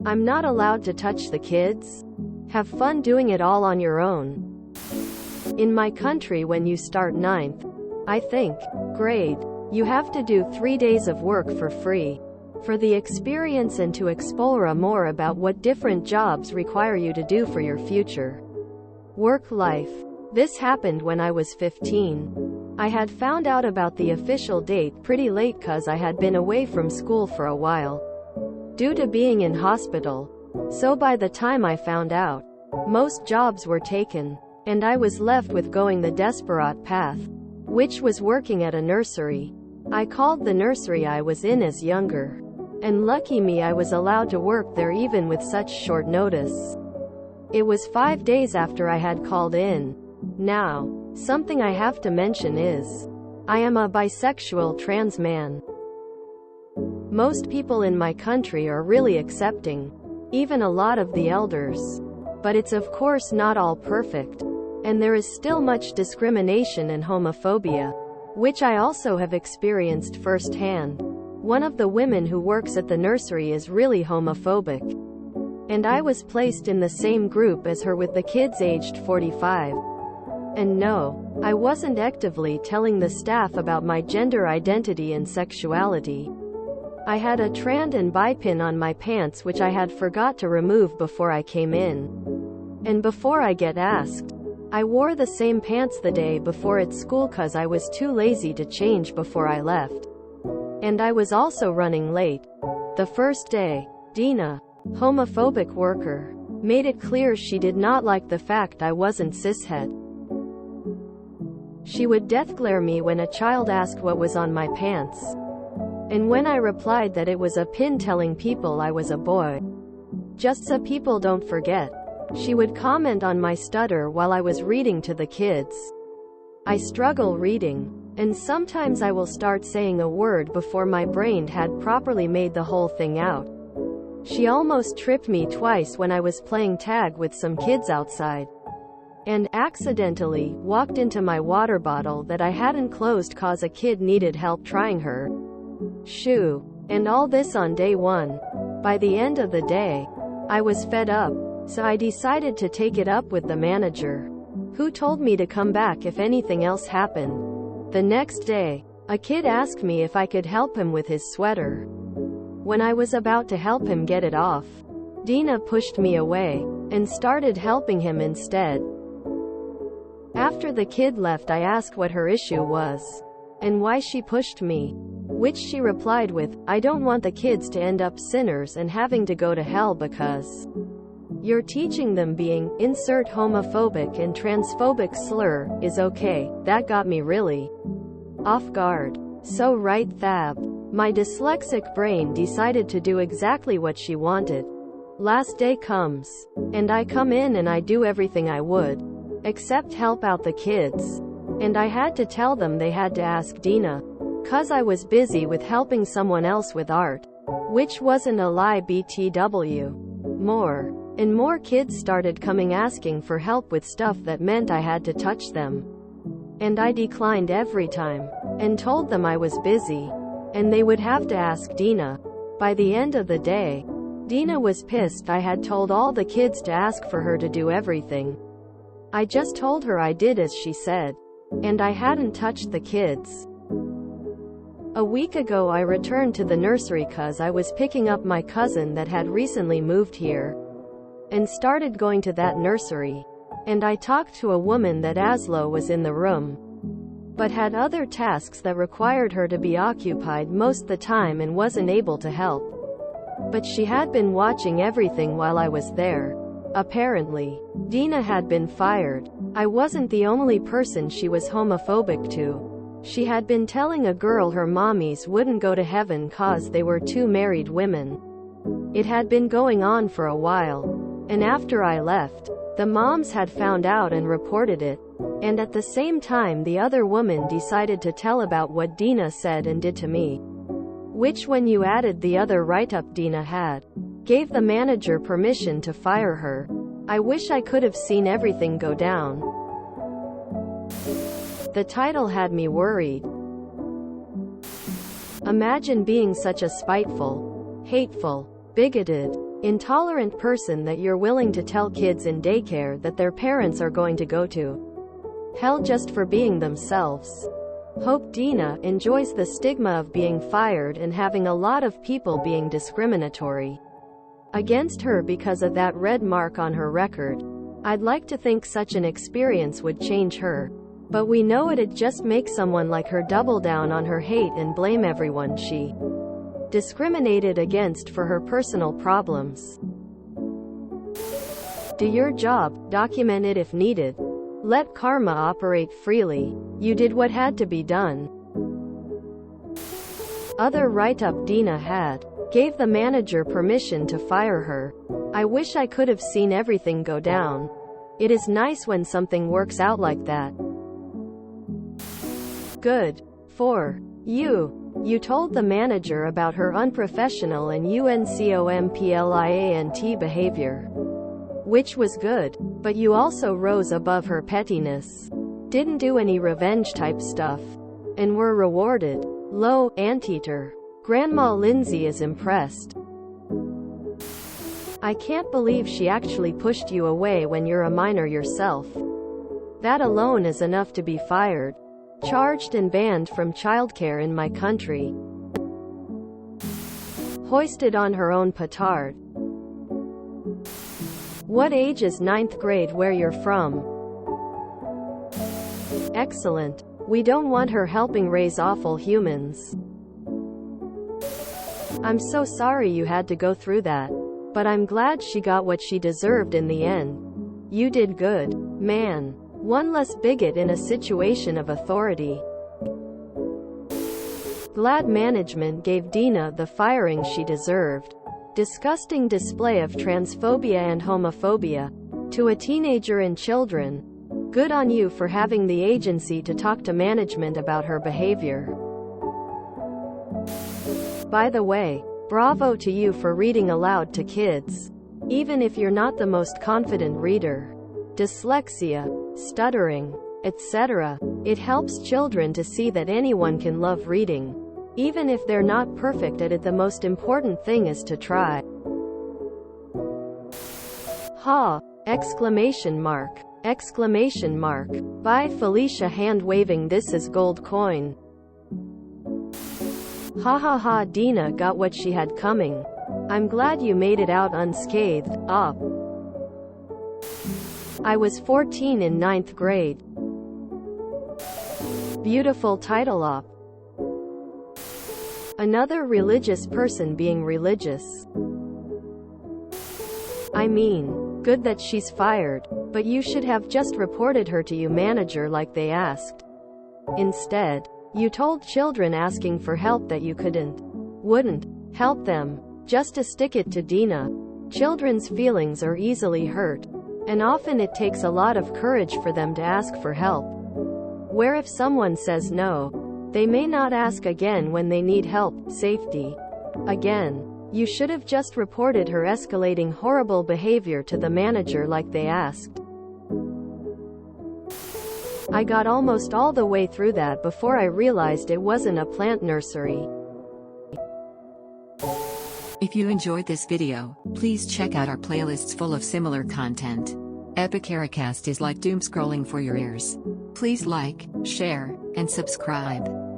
I'm not allowed to touch the kids? Have fun doing it all on your own. In my country, when you start ninth, I think, grade, you have to do 3 days of work for free. For the experience and to explore more about what different jobs require you to do for your future work life. This happened when I was 15. I had found out about the official date pretty late cause I had been away from school for a while due to being in hospital. So by the time I found out, most jobs were taken, and I was left with going the desperate path, which was working at a nursery. I called the nursery I was in as younger, and lucky me I was allowed to work there even with such short notice. It was 5 days after I had called in. Now, something I have to mention is, I am a bisexual trans man. Most people in my country are really accepting, even a lot of the elders. But it's of course not all perfect. And there is still much discrimination and homophobia, which I also have experienced firsthand. One of the women who works at the nursery is really homophobic. And I was placed in the same group as her with the kids aged 45. And no, I wasn't actively telling the staff about my gender identity and sexuality. I had a trans and bi pin on my pants which I had forgot to remove before I came in. And before I get asked, I wore the same pants the day before at school cause I was too lazy to change before I left. And I was also running late. The first day, Dina, homophobic worker, made it clear she did not like the fact I wasn't cishet. She would death glare me when a child asked what was on my pants. And when I replied that it was a pin telling people I was a boy, just so people don't forget, she would comment on my stutter while I was reading to the kids. I struggle reading, and sometimes I will start saying a word before my brain had properly made the whole thing out. She almost tripped me twice when I was playing tag with some kids outside, and accidentally walked into my water bottle that I hadn't closed cause a kid needed help trying her shoe. And all this on day 1. By the end of the day, I was fed up, so I decided to take it up with the manager, who told me to come back if anything else happened. The next day, a kid asked me if I could help him with his sweater. When I was about to help him get it off, Dina pushed me away, and started helping him instead. After the kid left, I asked what her issue was, and why she pushed me, which she replied with, I don't want the kids to end up sinners and having to go to hell because you're teaching them being, insert homophobic and transphobic slur, is okay. That got me really off guard. So right thab. My dyslexic brain decided to do exactly what she wanted. Last day comes, and I come in and I do everything I would, except help out the kids. And I had to tell them they had to ask Dina, cause I was busy with helping someone else with art. Which wasn't a lie BTW. More and more kids started coming asking for help with stuff that meant I had to touch them. And I declined every time, and told them I was busy, and they would have to ask Dina. By the end of the day, Dina was pissed I had told all the kids to ask for her to do everything. I just told her I did as she said, and I hadn't touched the kids. A week ago I returned to the nursery cause I was picking up my cousin that had recently moved here, and started going to that nursery. And I talked to a woman that Aslo was in the room, but had other tasks that required her to be occupied most the time and wasn't able to help. But she had been watching everything while I was there. Apparently, Dina had been fired. I wasn't the only person she was homophobic to. She had been telling a girl her mommies wouldn't go to heaven cause they were two married women. It had been going on for a while, and after I left, the moms had found out and reported it. And at the same time the other woman decided to tell about what Dina said and did to me. Which when you added the other write-up Dina had, gave the manager permission to fire her. I wish I could have seen everything go down. The title had me worried. Imagine being such a spiteful, hateful, bigoted, intolerant person that you're willing to tell kids in daycare that their parents are going to go to hell just for being themselves. Hope Dina enjoys the stigma of being fired and having a lot of people being discriminatory against her because of that red mark on her record. I'd like to think such an experience would change her, but we know it'd just make someone like her double down on her hate and blame everyone she discriminated against for her personal problems. Do your job, document it if needed. Let karma operate freely. You did what had to be done. Other write-up Dina had. Gave the manager permission to fire her. I wish I could have seen everything go down. It is nice when something works out like that. Good. For you. You told the manager about her unprofessional and uncompliant behavior, which was good, but you also rose above her pettiness. Didn't do any revenge type stuff, and were rewarded. Low, anteater. Grandma Lindsay is impressed. I can't believe she actually pushed you away when you're a minor yourself. That alone is enough to be fired, charged and banned from childcare in my country. Hoisted on her own petard. What age is 9th grade where you're from? Excellent. We don't want her helping raise awful humans. I'm so sorry you had to go through that, but I'm glad she got what she deserved in the end. You did good, man. One less bigot in a situation of authority. Glad management gave Dina the firing she deserved. Disgusting display of transphobia and homophobia to a teenager and children. Good on you for having the agency to talk to management about her behavior. By the way, bravo to you for reading aloud to kids. Even if you're not the most confident reader. Dyslexia, stuttering, etc. It helps children to see that anyone can love reading. Even if they're not perfect at it, the most important thing is to try. Ha! Exclamation mark. Exclamation mark. By Felicia, hand waving. This is gold coin. Ha ha ha. Dina got what she had coming. I'm glad you made it out unscathed. Op. I was 14 in 9th grade. Beautiful title. Op. Another religious person being religious. I mean, good that she's fired, but you should have just reported her to your manager like they asked. Instead, you told children asking for help that you wouldn't help them, just to stick it to Dina. Children's feelings are easily hurt, and often it takes a lot of courage for them to ask for help. Where if someone says no, they may not ask again when they need help. Safety. Again, you should have just reported her escalating horrible behavior to the manager like they asked. I got almost all the way through that before I realized it wasn't a plant nursery. If you enjoyed this video, please check out our playlists full of similar content. Epic Ericast is like doom scrolling for your ears. Please like, share, and subscribe.